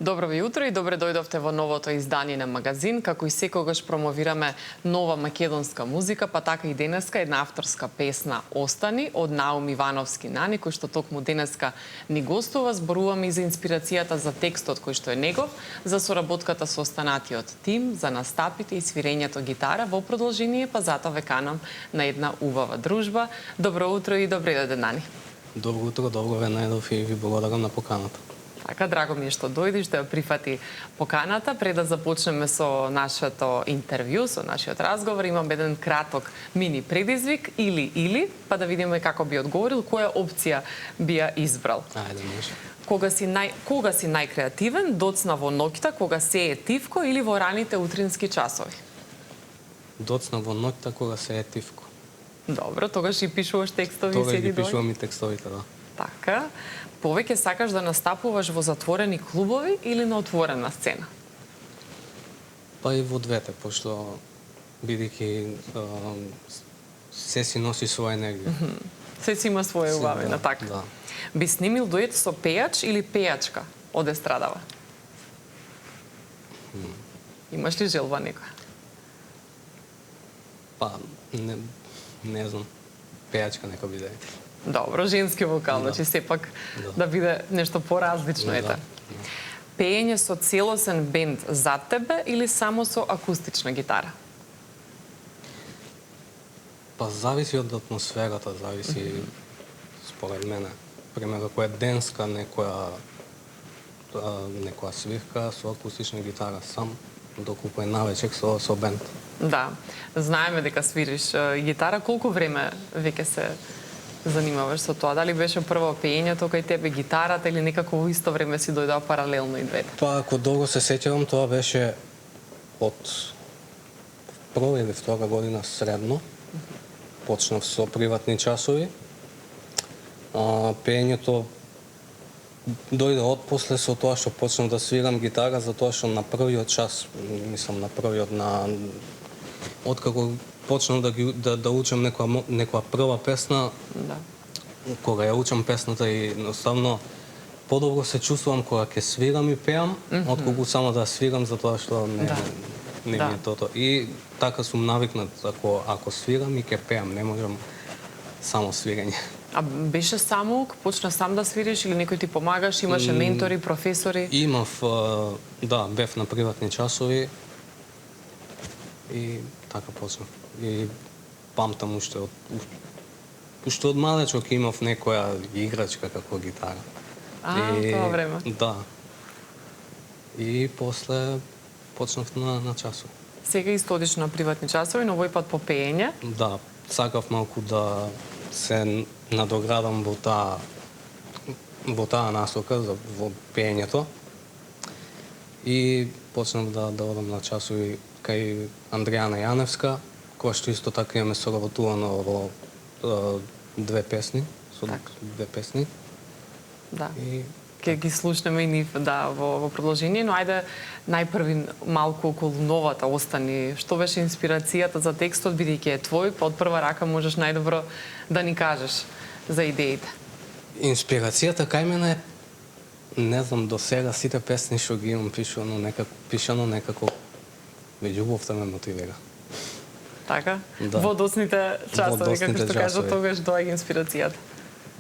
Добро ви утро и добре дојдовте во новото издание на Магазин. Како и секогаш промовираме нова македонска музика, па така и денеска една авторска песна "Остани" од Наум Ивановски Нани, кој што токму денеска ни гостува. Зборуваме и за инспирацијата за текстот кој што е негов, за соработката со останатиот тим, за настапите и свирењето гитара. Во продолжение, па затоа ве канам на една убава дружба. Добро утро и добре дојде, Нани. Добро утро, добро ве најдов и ви благодарам на поканата. Така, драго ми е што дојдеш да ја прифати поканата. Пред да започнеме со нашето интервју, со нашиот разговор, имам еден краток мини предизвик или, па да видиме како би одговорил, која опција би ја избрал. Ајде, може. Кога си најкреативен, доцна во ноќта, кога се е тивко или во раните утрински часови? Доцна во ноќта кога се е тивко. Добро, тогаш и пишуваш текстови и Тогаш седи ги пишувам и текстовите, да. Така. Повеќе сакаш да настапуваш во затворени клубови или на отворена сцена? Па и во двете, пошто бидејќи се си носи своја енергија. Се си има своја убавина, така. Да. Би снимил дует со пејач или пејачка од естрадава? Имаш ли желба некоја? Па, не знам, пејачка нека биде. Добро, женски вокал, значи сепак да биде нешто поразлично, ете. Пеење со целосен бенд зад тебе или само со акустична гитара? Па зависи од атмосферата, зависи според мене. Пример, ако е денска некоја свирка со акустична гитара сам, доколку е навечер со бенд. Да, знаеме дека свириш гитара. Колку време веќе се занимаваш со тоа? Дали беше прво пеењето кај тебе, гитарата, или некако во исто време си дојдоа паралелно и двете? Па, ако долго се сеќавам, тоа беше од прва или втора година средно. Почнав со приватни часови. Пеењето дојде отпосле со тоа што почнав да свирам гитара, затоа што на првиот час, мислам на првиот откако почнав да учам некоја прва песна, кога ја учам песната и едноставно подобро се чувствувам кога ќе свирам и пеам, отколку само да свирам, затоа што не ми е тото. И така сум навикнат, ако свирам и ќе пеам, не можам само свирење. А беше самоук? Почна сам да свириш или некој ти помагаш? Имаше ментори, професори? Имав, да, бев на приватни часови и така почнав. И памтам уште од малечок имав некоја играчка како гитара. Тоа време. Да. И после почнав на часови. Сега исто одиш на приватни часови, но овој пат по пеење? Да, сакав малку да се надоградам во таа насока, во пеењето. И почнав да одам на часови кај Андријана Јаневска, која што исто така имаме соработувано во две песни. Да. Ке ги слушнеме и нив, да, во продолжение, но ајде најпрви малку околу новата "Остани". Што беше инспирацијата за текстот, бидејќи е твој, па од прва рака можеш најдобро да ни кажеш за идеите? Инспирацијата кај мене е, не знам, до сега сите песни што ги имам пишано некако љубовта ме мотивира. Така? Да. Во доцните часови, како што кажа, тогаш доаѓа инспирацијата.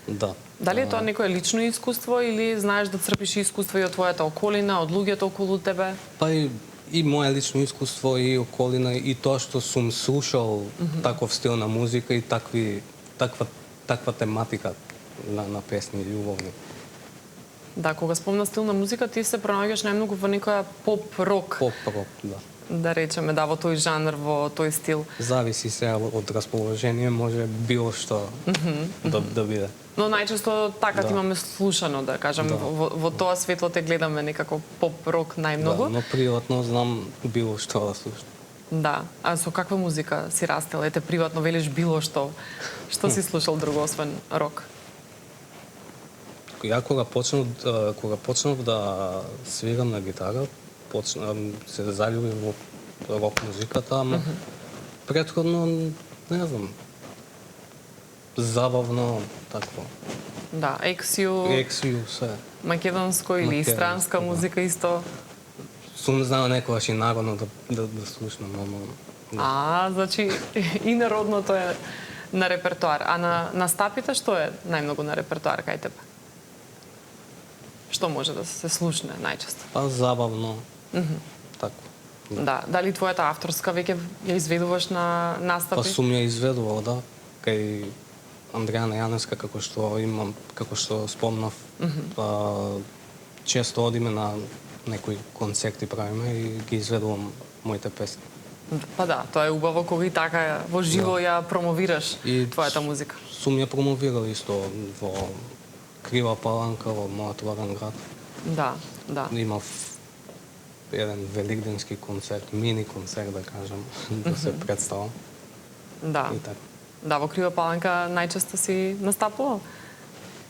Да. Дали е тоа некое лично искуство или знаеш да црпиш искуство и од твојата околина, од луѓето околу тебе? Па и моје лично искуство и околина и тоа што сум слушал таков стил на музика и таква тематика на песни љубовни. Да, кога спомна стил на музика, ти се пронаоѓаш најмногу во некоја поп-рок. Поп-рок, да. Да речеме, да, во тој жанр, во тој стил. Зависи сега од расположение, може било што да биде. Но најчесто така имаме слушано, да кажам, во тоа светло те гледаме некако поп-рок најмногу. Да, но приватно знам било што да слушам. Да, а со каква музика си растел? Ете, приватно велиш било што. Што си слушал друго освен рок? Ја кога почнав да свирам на гитара, се заљубив во рок музиката, ама претходно, не знам, забавно, такво. Да, ексиу, ексиу, се. македонско или Македонско, странска да. музика исто. Сум знao некогаш и народно да слушнам, ама... Значи и народното е на репертоар. А на стапите што е најмногу на репертоар кај тебе? Што може да се слушне најчесто? Па забавно. Тако. Да, дали твојата авторска веќе ја изведуваш на настапи? Па сум ја изведувал, да, кај Андреана Јаневска, како што спомнав, често одиме на некои концерти правиме и ги изведувам моите песни. Па да, тоа е убаво кога и така во живо ја промовираш твојата музика. Сум ја промовирал исто во Крива Паланка, во мојот роден град. Да. Имав еден великденски концерт, мини концерт да кажам, да се представам. Да. И така. Да, во Крива Паланка најчесто си настапувал?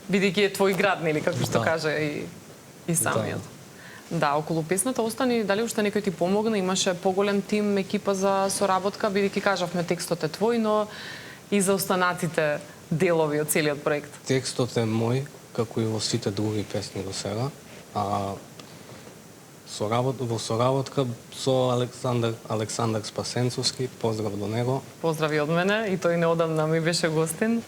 Бидејќи е твој град, нели, како што кажа и самиот. Да, околу песната Остани, дали уште некој ти помогна? Имаше поголем тим, екипа за соработка, бидејќи кажавме текстот е твој, но и за останатите делови од целиот проект. Текстот е мој, како и во сите други песни до сега. Во соработка со Александар Спасенцовски, поздрав до него. Поздрави од мене, и тој неодамна ми беше гостин,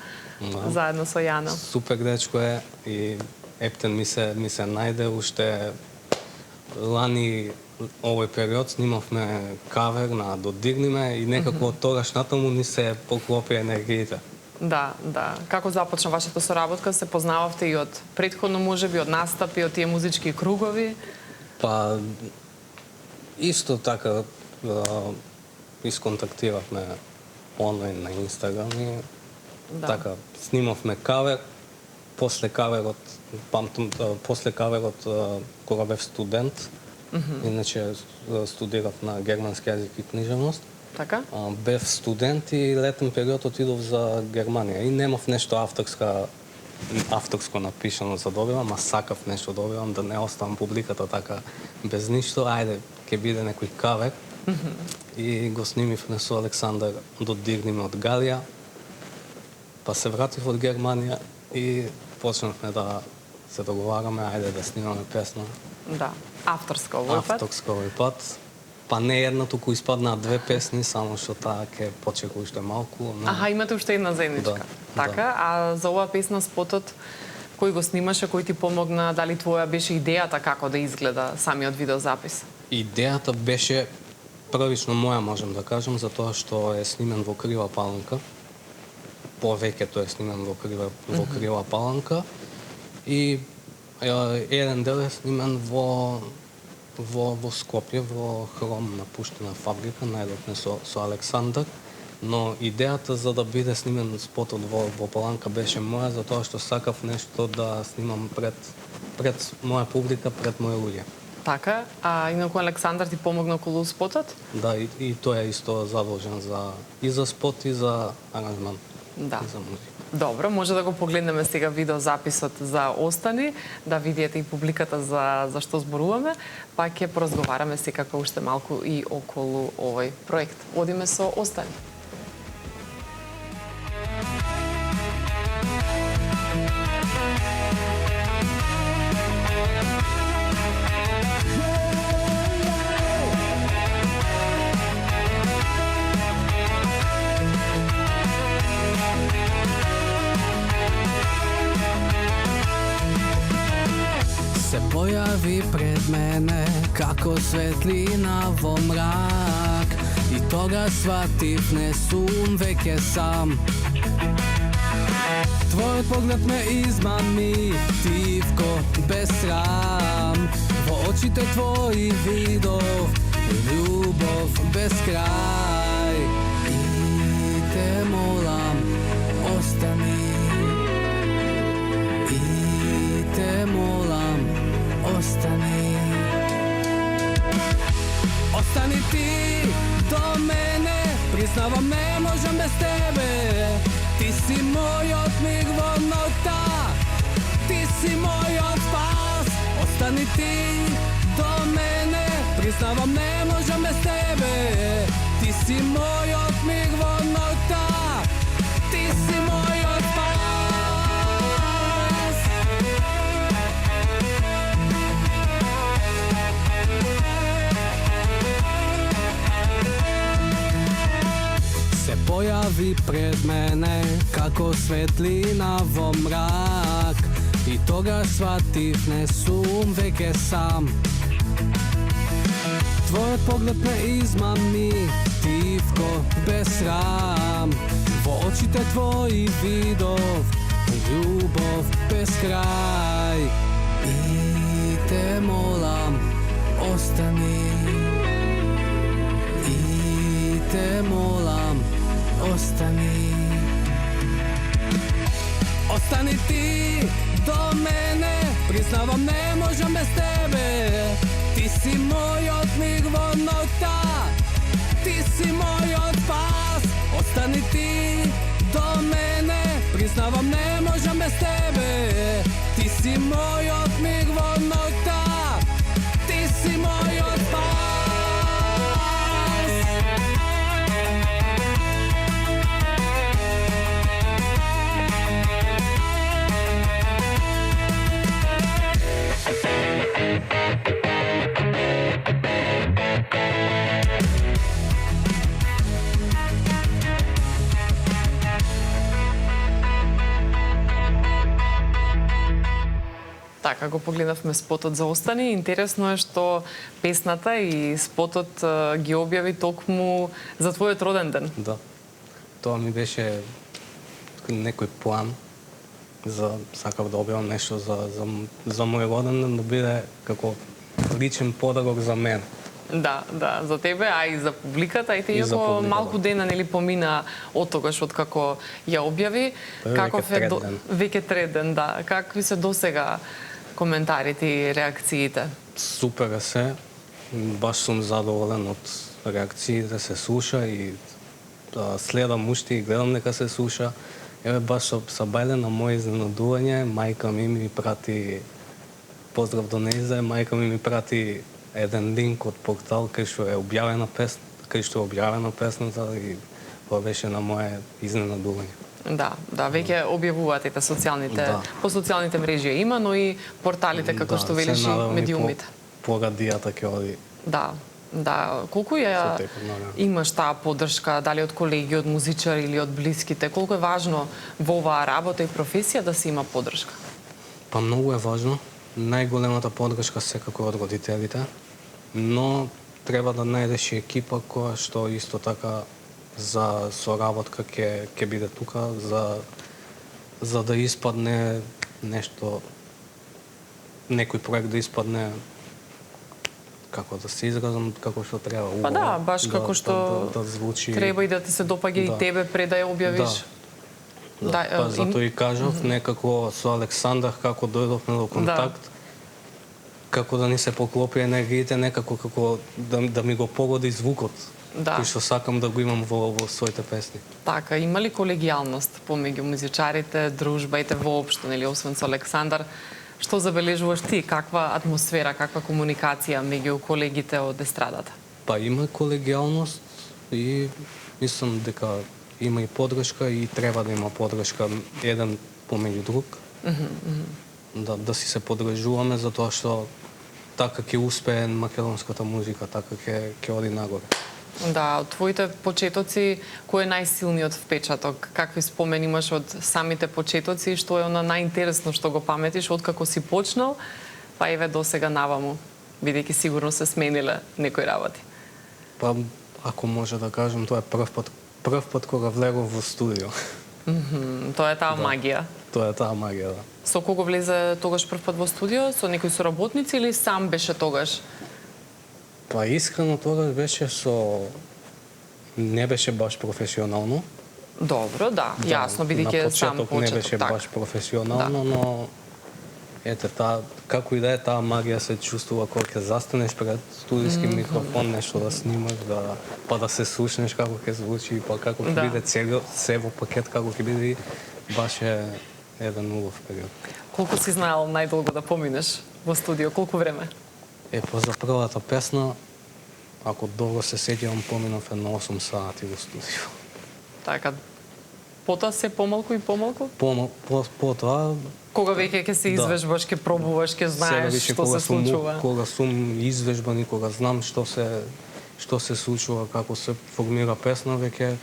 заедно со Јана. Супер дечко е и ептен ми се најде уште лани овој период снимавме кавер на Додирни ме и некако од тогаш натаму ни се поклопи енергиите. Да. Како започна вашата соработка? Се познававте и од претходно можеби, од настапи, од тие музички кругови? Па исто така исконтактиравме онлайн на Инстаграм и така снимавме кавер. После каверот кога бев студент, иначе студирав на германски јазик и книжевност. Така? Бев студент и летен период отидов за Германија и немав нешто авторско напишано за добивам, а сакав нешто добивам, да не оставам публиката така без ништо. Ајде, ќе биде некој кавер. И го снимивме со Александар Додирни од Галија. Па се вратив од Германија и почнавме да се договараме, ајде да снимаме песна. Да, авторска овој пат. Авторска овој пат. Па не една, туку испаднаа две песни, само што таа ќе почека уште малку. Имате уште една заедничка. Така, а за оваа песна спотот, кој го снимаше, кој ти помогна, дали твоја беше идејата како да изгледа самиот видеозапис? Идејата беше првично моја, можем да кажам, затоа што е снимен во Крива Паланка. Повеќето е снимен во Крива Паланка. И еден дел е снимен во Скопје, во Хром на Пуштина фабрика, најдовме со Александар. Но идејата за да биде снимен спотот во Паланка беше моја, затоа што сакав нешто да снимам пред моја публика, пред мои луѓе. Така, а инаку Александар ти помогна околу спотот? Да, и тој е исто задолжен и за спот, и за аранжман, да. И за музика. Добро, може да го погледнеме сега видеозаписот за Остани, да видите и публиката за што зборуваме, па ќе поразговараме секако уште малку и околу овој проект. Одиме со Остани. Појави пред мене како светлина во мрак и тога сватив не сум веќе сам. Твојот поглед ме измами, тивко без срам. Во очите твои видов љубов без крај. И те молам, остани. И те молам, остани. Остани ти до мене, признавам не можам без тебе. Ти си мојот миг во ноќта, ти си мојот спас. Остани ти до мене, признавам не можам без тебе. Ти си мојот миг во ноќта, ти си мојот спас. пред мене како светлина во мрак. И тогаш сватив не сум веќе сам. Твојот поглед ме измами, тивко без срам. Во очите твои видов љубов без крај. И те молам, остани. И те молам, остани. Остани ти до мене, признавам не можам без тебе. Ти си мојот миг во ноќта, ти си мојот спас. Остани ти до мене, признавам не можам без тебе. Ти си мојот миг во ноќта, ти си мојот спас. Така го погледнавме спотот за Остани. Интересно е што песната и спотот ги објави токму за твојот роден ден. Да. Тоа ми беше некој план сакав да објавам нешто за мој роден ден, да биде како личен подарок за мен. Да, за тебе, а и за публиката, и И за иако публиката. малку дена нели помина од тогаш од како ја објави. Каков е веќе трет ден, да. Какви се досега коментарите и реакциите? Супер е се. Баш сум задоволен од реакциите, се слуша и следам уште и гледам дека се слуша. Еве баш со бајле на моje изненадување, мајка ми прати поздрав до нејзе, мајка ми прати еден линк од портал кај што е објавена песната и тоа беше на моje изненадување. Да, веќе објавуваат ете по социјалните мрежи има, но и порталите како што велиш и медиумите. По радијата ќе оди. Да, колку ја имаш таа поддршка, дали од колеги, од музичари или од блиските? Колку е важно во оваа работа и професија да се има поддршка? Па многу е важно. Најголемата поддршка секако од родителите, но треба да најдеш и екипа која што исто така за соработка ќе биде тука за да испадне нешто, некој проект да испадне, како да се изразам, како што треба. Па да, баш како што да звучи. Треба и да ти се допаѓа и тебе пред да ја објавиш. Па затоа и кажав, некако со Александар како дојдовме до контакт, како да ни се поклопи енергиите, некако како да ми го погоди звукот, кој што сакам да го имам во своите песни. Така, има ли колегијалност помеѓу музичарите, дружбаите воопшто, нели, освен со Александар? Што забележуваш ти? Каква атмосфера, каква комуникација меѓу колегите од естрадата? Па има колегијалност и мислам дека има и поддршка и треба да има поддршка еден помеѓу друг. Да си се поддржуваме затоа што така ќе успее македонската музика, така ќе оди нагоре. Да, од твоите почетоци, кој е најсилниот впечаток? Какви спомени имаш од самите почетоци и што е она најинтересно што го паметиш откако си почнал, па еве до сега наваму, бидејќи сигурно се смениле некои работи? Па, ако може да кажам, тоа е прв пат кога влегов во студио. Тоа е таа магија. Тоа е таа магија, да. Со кого влезе тогаш прв пат во студио? Со некои соработници или сам беше тогаш? Па искрено тогаш беше не беше баш професионално. Добро, да, јасно, бидејќи сам почеток. Не беше баш професионално, но ете, како и да е, таа магија се чувствува кога ќе застанеш пред студиски микрофон, нешто да снимаш, па да се слушнеш како ќе звучи, па како ќе биде се во пакет, како ќе биде, баш е еден убав период. Колку си знаел најдолго да поминеш во студио? Колку време? Па за првата песна, ако долго се сеќавам, поминав едно 8 сати во студио. Така, потоа се помалку и помалку? Потоа... Кога веќе ќе се извежбаш, ќе пробуваш, ќе знаеш што се случува? Кога сум извежбан и кога знам што се случува, како се формира песна, веќе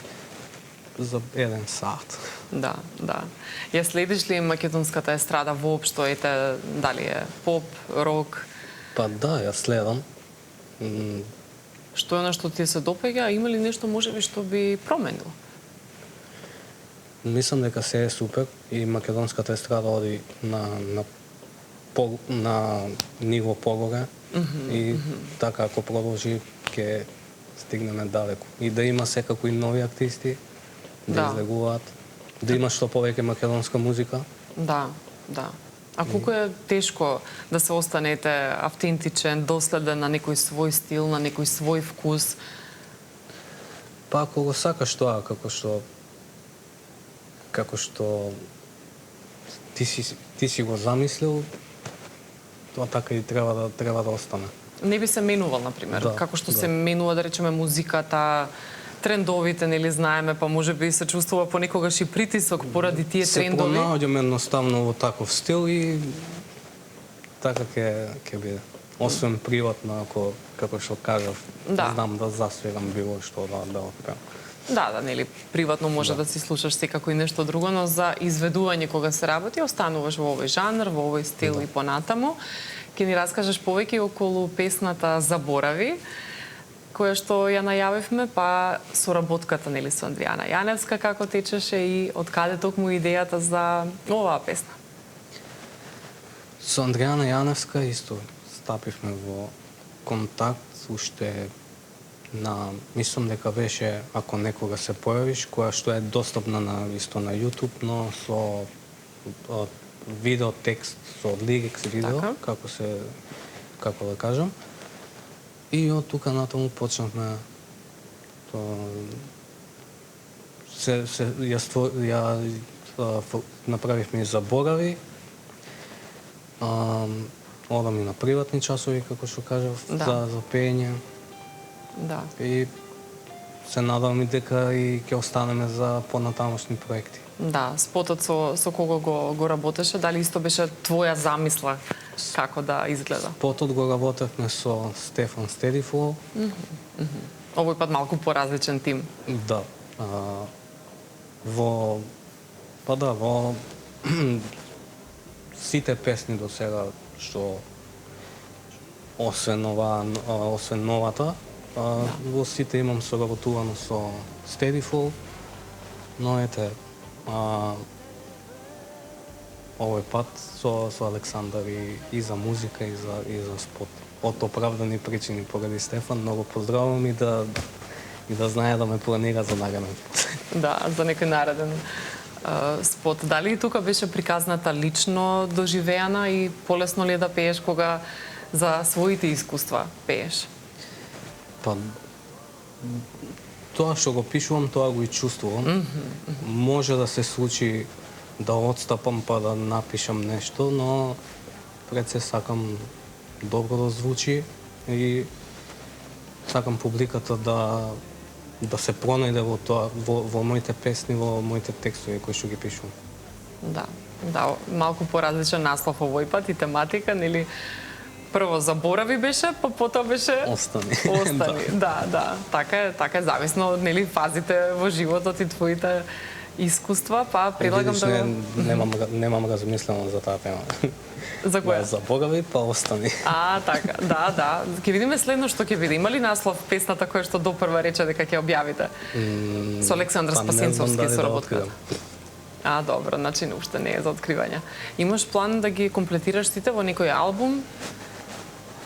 за 1 сат. Да, да. Ја следиш ли македонската естрада воопшто, ете, дали е поп, рок? Па да, ја следам. Што е на што ти се допаѓа, има ли нешто можеби што би променил? Мислам дека се е супер и македонската естрада оди на ниво погоре и така ако продолжи ќе стигнеме далеко. И да има секако и нови артисти да излегуваат, да има што повеќе македонска музика. Да, да. А колку е тешко да се останете автентичен, доследен на некој свој стил, на некој свој вкус? Па ако го сакаш тоа како што ти си го замислил, тоа така и треба да остане. Не би се менувал, например, Да, како што да. се менува, да речеме, музиката, трендовите, нели знаеме, па можеби се чувствува понекогаш и притисок поради тие Се трендови. пронаоѓам едноставно во таков стил и така ќе биде. Освен приватно, како што кажав, Да. знам да засвирам било што да отпеам. Да, нели, приватно може да си слушаш секако и нешто друго, но за изведување кога се работи, остануваш во овој жанр, во овој стил и понатаму. Ќе ни раскажеш повеќе околу песната Заборави, која што ја најавивме, па соработката, нели, со Андријана Јаневска, како течеше и од каде токму идејата за оваа песна? Со Андријана Јаневска исто стапивме во контакт уште мислам дека беше Ако некога се појавиш, која што е достапна на YouTube, но со видео текст, со лирикс видео, Така. како да кажам. И од тука натаму почнавме направивме и Заборави. Одам и на приватни часови, како што кажав, за пеење. Да. И се надевам и дека и ќе останеме за понатамошни проекти. Да, спотот со кого го работеше, дали исто беше твоја замисла како да изгледа? Спотот го работевме со Стефан Стедифол. Овој пат малку поразличен тим. Да. Во сите песни до сега што освен новата, во сите имам соработувано со Стедифол, но ете овој пат со Александар и за музика и за спот. Од оправдани причини поради Стефан, многу поздравувам и да знае да ме планира за нареден пат. Да, за некој нареден спот. Дали и тука беше приказната лично доживеана и полесно ли е да пееш кога за своите искуства пееш? Па, тоа што го пишувам, тоа го и чувствувам. Може да се случи да отстапам па да напишам нешто, но пред се сакам добро да звучи и сакам публиката да се пронајде во тоа, во моите песни, во моите текстови кои што ги пишувам. Да, малку поразличен наслов овој пат и тематика, нели? Прво Заборави беше, па потоа беше Остани. Да. Така е зависно од нели фазите во животот и твоите искуства, па предлагам да го... Немам размислено за таа тема. За која? Заборави, па остани. Така, да. Ќе видиме следно што ќе биде. Има ли наслов песната која што допрва рече дека ќе објавите? Со Александар Спасинцовски соработката. Добро, значи уште не е за откривање. Имаш план да ги комплетираш сите во некој албум?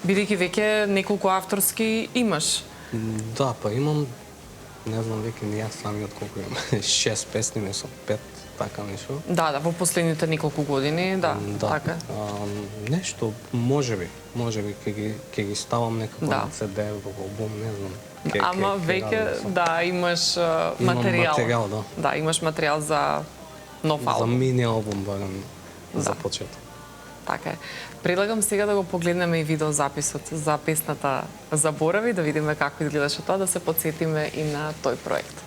Бидејќи веќе неколку авторски имаш. Да, па имам, не знам веќе ни јас самиот колку имам. 6 песни, мислам, 5, така нешто. Да, во последните неколку години, така. Нешто, можеби ќе ги ставам некако на CD во албум, не знам. Ама веќе, имаш материјал. Материјал, да. Да, имаш материјал за нов албум. За мини албум, барем, за почеток. Така е. Предлагам сега да го погледнеме и видеозаписот за песната Заборави, да видиме како изгледаше тоа, да се потсетиме и на тој проект.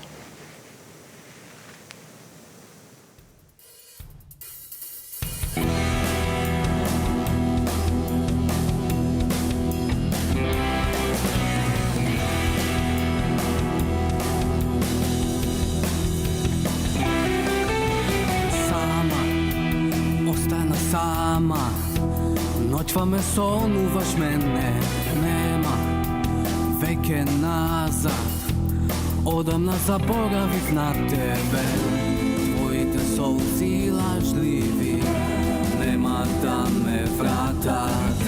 сама. Ноќва ме сонуваш, мене нема веќе назад. Одамна заборавив на тебе. Твоите солзи лажливи нема да ме вратат.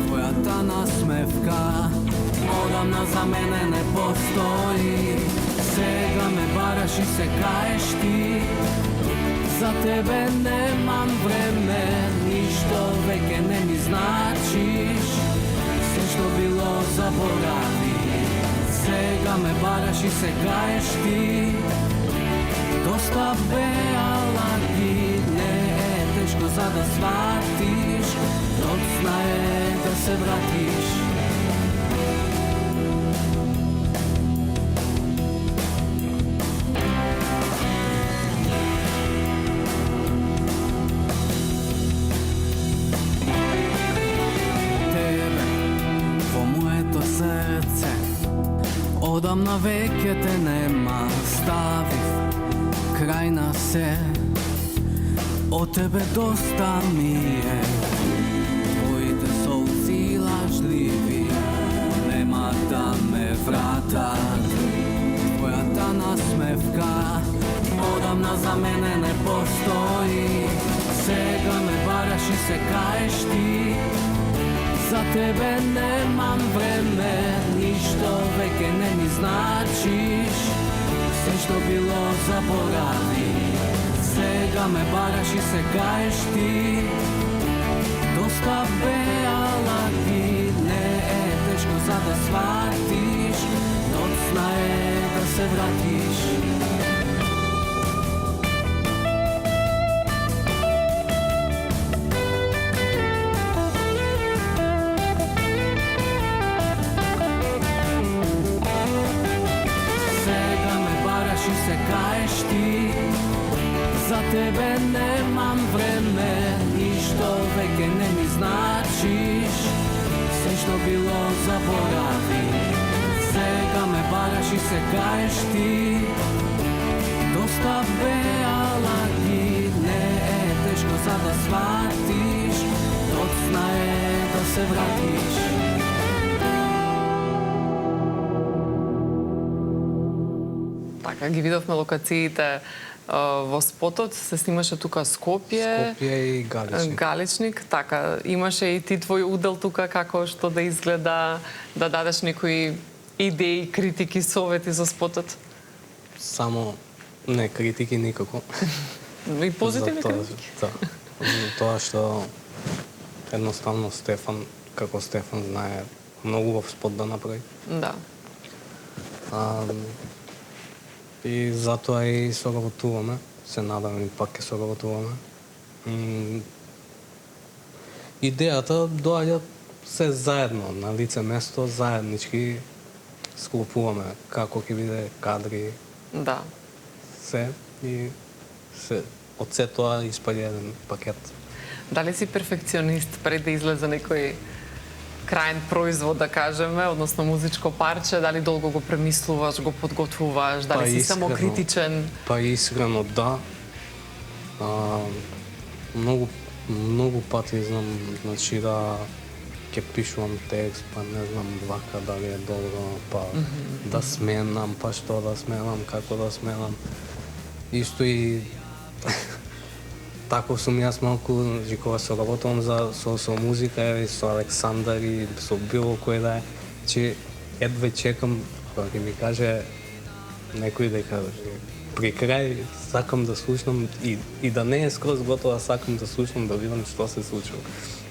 Твојата насмевка одамна за мене не постои. Сега ме бараш и се каеш ти. За тебе немам време, ништо веќе не ми значиш. Се што било заборави. Сега ме бараш и се каеш ти. Доста беа лаги, не е тешко за да сватиш. Доцна е да се вратиш. Тебе во моето срце одамна веќе те нема, ставив крај на се. Од тебе доста ми е. Твоите солзи лажливи нема да ме вратат. Твојата насмевка одамна за мене не постои. Сега ме бараш и се каеш ти. За тебе немам време, ништо веќе не ми значиш. Се што било заборави. Сега ме бараш и се каеш ти. Доста беа лаги, не е тешко за да сватиш. Доцна е да се вратиш. Се каеш ти. За тебе немам време, ништо веќе не ми значиш. Се што било заборави. Сега ме бараш и се каеш ти. Доста беа лаги, не е тешко за да сватиш. Доцна е да се вратиш. Така, ги видовме локациите во спотот, се снимаше тука Скопје и Галичник. Галичник, така, имаше и ти твој удел тука, како што да изгледа, да дадеш некои идеи, критики, совети за спотот? Само не критики никако. И позитивни За тоа- критики? Да. За тоа што едноставно Стефан, како Стефан знае, многу убав спот да направи. Да. И затоа и соработуваме. Се надам и пак ќе соработуваме. Идејата доаѓа се заедно, на лице место, заеднички склопуваме како ќе биде кадри, Да. се и се од се тоа испаѓа еден пакет. Дали си перфекционист пред да излезе некој крајен производ, да кажеме, односно музичко парче, дали долго го премислуваш, го подготвуваш, дали си само критичен? Па искрено да. Многу пати знам, значи да ќе пишувам текст, па не знам вака дали е добро, па да сменам, па што да сменам, како да сменам. Исто и таков сум јас малку, кога се работувам со музика, еве со Александар и со било кој да е, че едве чекам кога ќе ми каже некој дека при крај сакам да слушнам и да не е скроз готова, сакам да слушнам, да видам што се случува.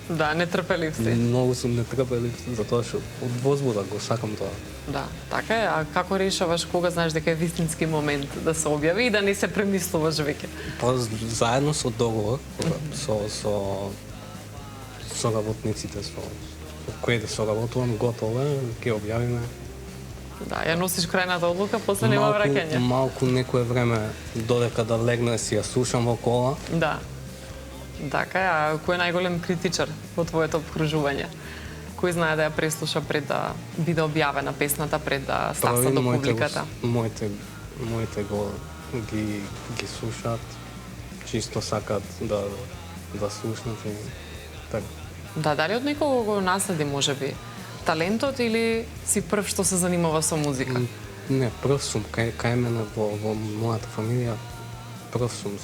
Да, нетрпелив си. Многу сум нетрпелив, затоа што од возбуда го сакам тоа. Да, така е. А како решаваш кога знаеш дека е вистински момент да се објави и да не се премислуваш веќе? Па заедно со договор, со работниците, со кои да соработувам, готово е, ќе објавиме. Да, ја носиш крајната одлука, после нема враќање. Малку некое време додека да легне си ја слушам во кола. Да. Така е, а кој е најголем критичар во твоето обкружување? Кој знае да ја преслуша пред да биде објавена песната, пред да стаса до публиката? Моите ги слушаат, чисто сакат да да слушнат и така. Да, дали од некого го наследи можеби талентот или си прв што се занимава со музика? Не, прв сум кај мене во мојата фамилија, прв сум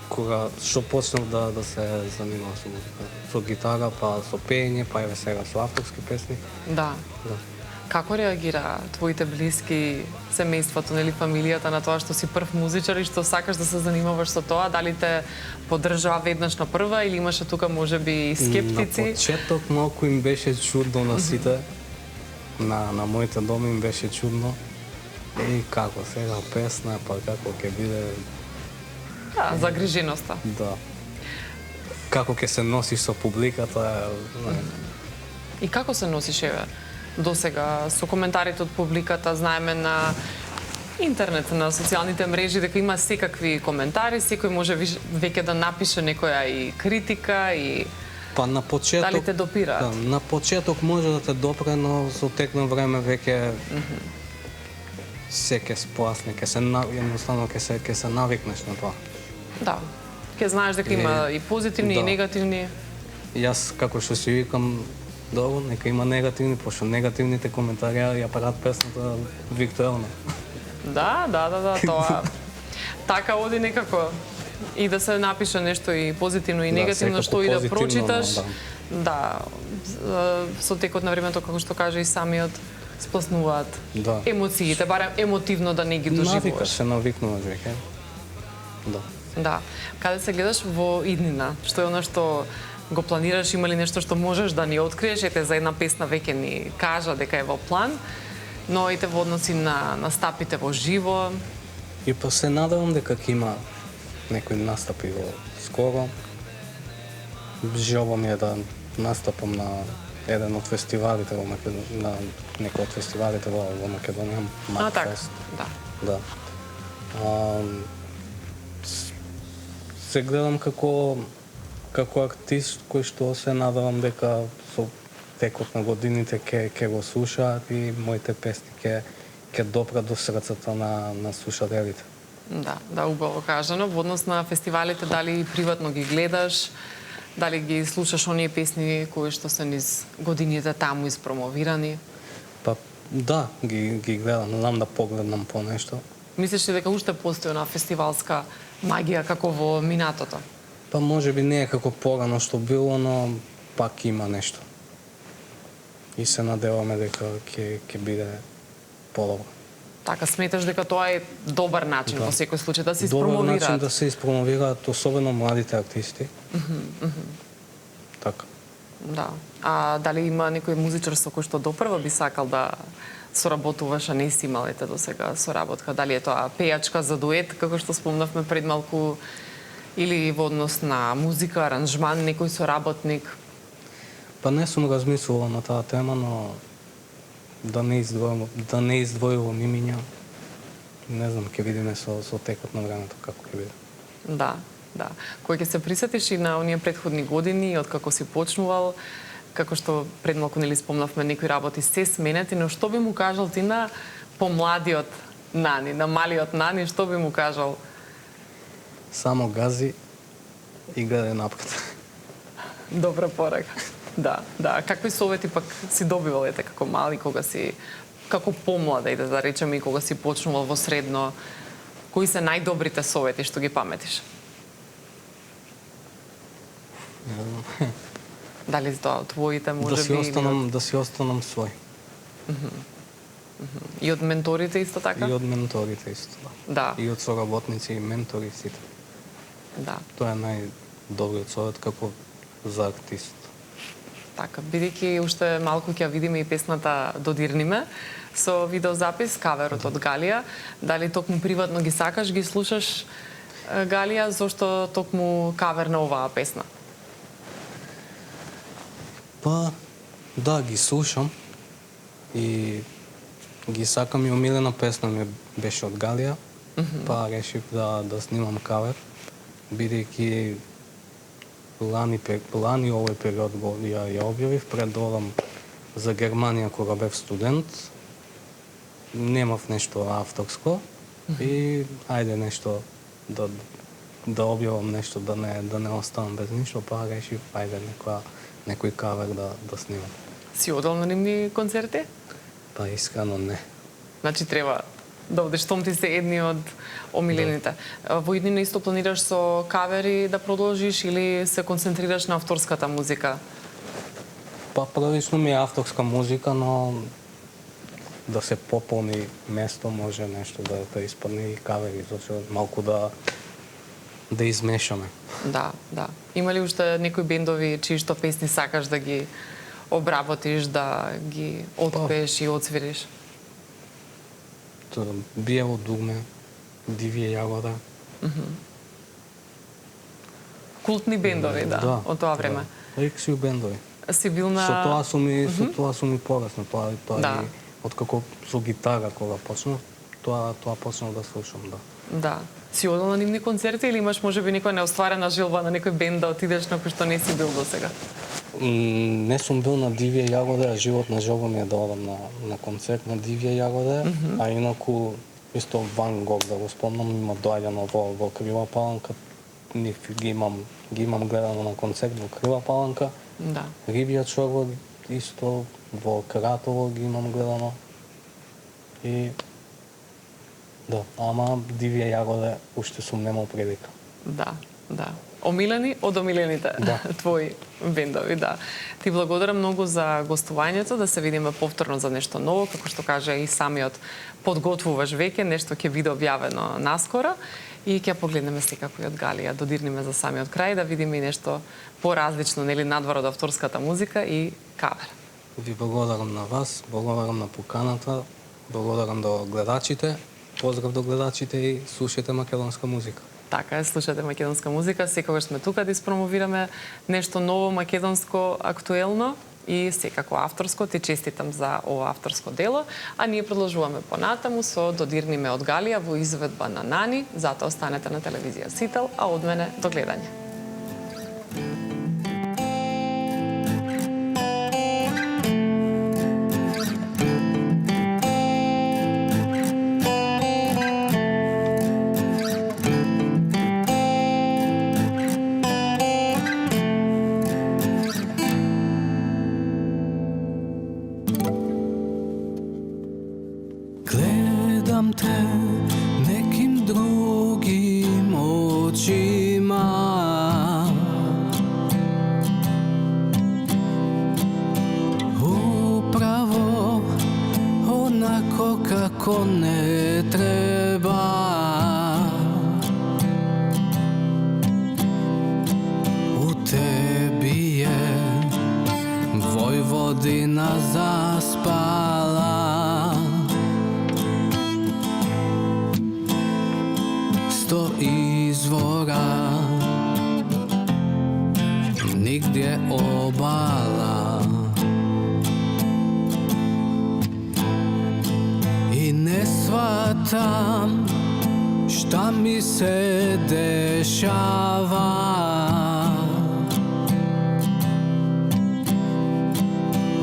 кога што почнав да се занимавам со музика, со гитара, па со пеење, па еве сега со авторски песни. Да. Да. Како реагира твоите блиски, семејството, нели фамилијата на тоа што си прв музичар и што сакаш да се занимаваш со тоа? Дали те поддржаа веднаш на прва или имаше тука можеби и скептици? На почеток малку им беше чудно на сите. На моите доми им беше чудно. Како сега песна, па како ќе биде. Да, загриженоста. Да. Како ќе се носиш со публиката? И како се носиш еве досега со коментарите од публиката? Знаеме на интернет, на социјалните мрежи дека има секакви коментари, секој може веќе да напише некоја и критика и Па на почеток дали те допираат? Да, на почеток може да те допре, но со тек на време веќе се ќе спласне, едноставно ќе се навикнеш на тоа. Да. Ќе знаеш дека има и позитивни и негативни. Јас како што си викам, добро, нека има негативни, пошто негативните коментари ја прават песната виртуелна. Да, тоа така оди некако и да се напише нешто и позитивно и негативно, што и да прочиташ. Да, со текот на времето, како што кажа и самиот, спласнуваат емоциите, барем емотивно да не ги доживуваш. Се навикнуваш веќе. Да. Да. Каде се гледаш во иднина? Што е она што го планираш, има ли нешто што можеш да ни откриеш? Ете, за една песна веќе ни кажа дека е во план, но ете во односи на настапите во живо. И па се надевам дека ќе има некои настапи во скоро. Желба ми е да настапам на еден од фестивалите во Македонија, на некој од фестивалите во Македонија, Макфест. Да. Се гледам како артист кој што се надевам дека со текот на годините ќе го слушаат и моите песни ќе допрат до срцата на слушателите. Да, убаво кажано. Во однос на фестивалите, дали приватно ги гледаш, дали ги слушаш оние песни кои што се низ годините таму испромовирани? Па да, ги гледам, знам да погледнам по нешто. Мислиш ли дека уште постои на фестивалска магија како во минатото? Па можеби не е како порано што било, но пак има нешто. И се надеваме дека ќе биде подобро. Така, сметаш дека тоа е добар начин во секој случај да се испромовираат? Добар начин да се испромовираат, особено младите артисти. Така. Да. А дали има некој музичар со кој што допрва би сакал да соработуваш, а не си имал ете досега соработка? Дали е тоа пејачка за дует, како што спомнавме пред малку, или во однос на музика, аранжман, некој соработник? Па не сум размислувал на таа тема, но да не издвојувам имиња. Не знам, ќе видиме со текот на времето како ќе биде. Да. Кој ќе се присетиш и на оние претходни години, од како си почнувал, како што пред малку нели спомнавме, некои работи се сменети, но што би му кажал ти на помладиот Нани, на малиот Нани, што би му кажал? Само гази и гледај напред. Добра порака. Да. Какви совети пак си добивал ете како мали, кога си како помлада, да речеме, и кога си почнувал во средно? Кои се најдобрите совети што ги паметиш? Дали тоа твоите можеби да си останам свој. И од менторите исто така? И од менторите исто, да. И од соработници и ментори сите. Да. Тоа е најдобриот совет како за артист. Така, бидејќи уште малку ќе видиме и песната Додирниме со видеозапис, каверот од Галија. Дали токму приватно ги сакаш, ги слушаш Галија, зошто токму кавер на оваа песна? Па, да, ги слушам и ги сакам, и омилена песна ми беше од Галија, па решив да снимам кавер, бидејќи лани овој период ја објавив, пред да одам за Германија кога бев студент, немав нешто авторско и ајде нешто да објавам нешто, да не оставам без ништо, па решив ајде некој кавер да снимам. Си одел на нивни концерти? Па искрено не. Значи треба да одиш, том ти се едни од омилените. Во иднина исто планираш со кавери да продолжиш или се концентрираш на авторската музика? Па првично ми е авторска музика, но да се пополни место, може нешто да испадне и кавери, зашто малку да измешаме. Да. Има ли уште некои бендови чиишто песни сакаш да ги обработиш, да ги отпееш и отсвириш? Биело дугме, Дивија јагода. Култни бендови, да, од тоа време. Рексио бендови. Си бил на... Со тоа сум и пораснал, тоа Да. и откако со гитара кога почнав, тоа почнав да слушам, да. Да. Си одел на нивни концерти или имаш можеби некоја неостварена желба на некој бенд да отидеш на кој што не си бил досега? Не сум бил на Дивија јагода, животна желба ми е да одам на концерт на Дивија јагода, а инаку исто Ван Гог да го спомнам, има доаѓано во Крива Паланка, нив ги имам гледано на концерт во Крива Паланка. Да. Рибија чорба исто во Кратово ги имам гледано. И да, ама Дивија јагода уште сум немал прилика. Да. Омилени од омилените твои бендови, да. Ти благодарам многу за гостувањето, да се видиме повторно за нешто ново, како што кажа и самиот подготвуваш веќе, нешто ќе биде објавено наскоро и ќе погледнеме секако и од Галија, додирнеме за самиот крај, да видиме и нешто поразлично, нели, надвор од авторската музика и кавер. Ви благодарам на вас, благодарам на поканата, благодарам до гледачите, поздрав до гледачите и слушате македонска музика. Така е, слушате македонска музика, секогаш сме тука да испромовираме нешто ново македонско, актуелно и секако авторско. Ти честитам за ова авторско дело, а ние продолжуваме понатаму со Додирниме од Галија во изведба на Нани, затоа останете на телевизија Сител, а од мене до гледање. Гледам те неким другим очима, управо онако како не треба. У теби е Војводина заспала, сто извора, нигде обала. И не сватам шта ми се дешава.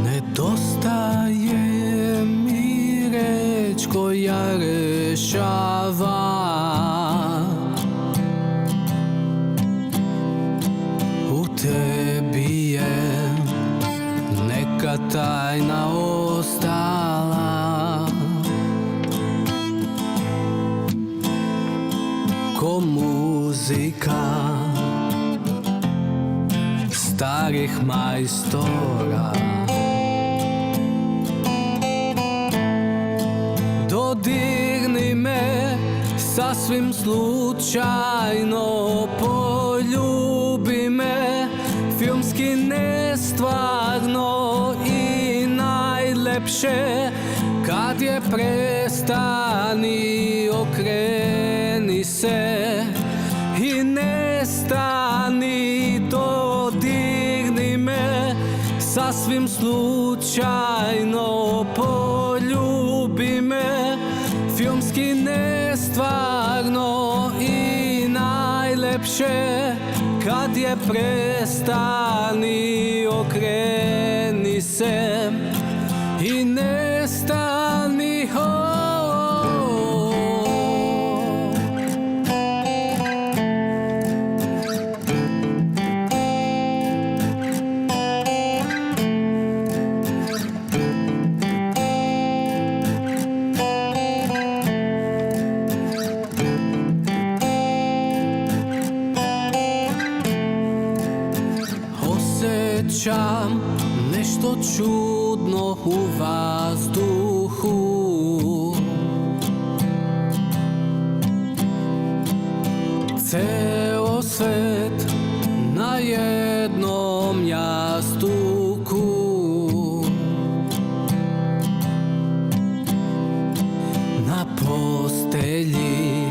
Недостае ми реч која решава. Теби е нека тајна остала, ко музика старих мајстора. Додирни ме сасвим случајно, полюби ме филмски нестварно и најлепше, кад ја престани, окрени се и не стани. Додирни ме сасвим случајно, полюби ме филмски нестварно и најлепше, кад ја престани, окрени се и не стани. osjećam nešto čudno u vazduhu. Ceo svet na jednom jastuku. Na postelji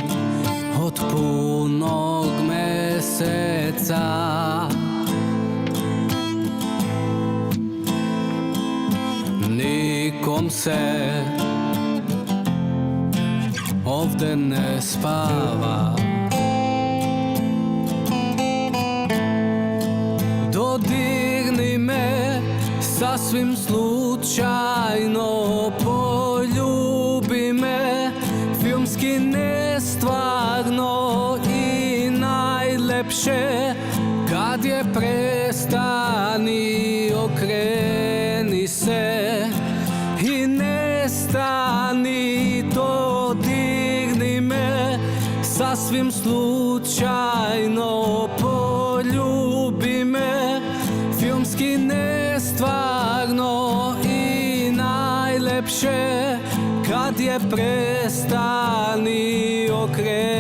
od punog meseca. Nikom se ovde ne spava. Dodirni me sasvim slučajno, poljubi me filmski nestvarno i najlepše kad je prestani, okreni se i nestani, dodirni me sasvim slučajno, poljubi me filmski nestvarno i najlepše kad je prestani, okreni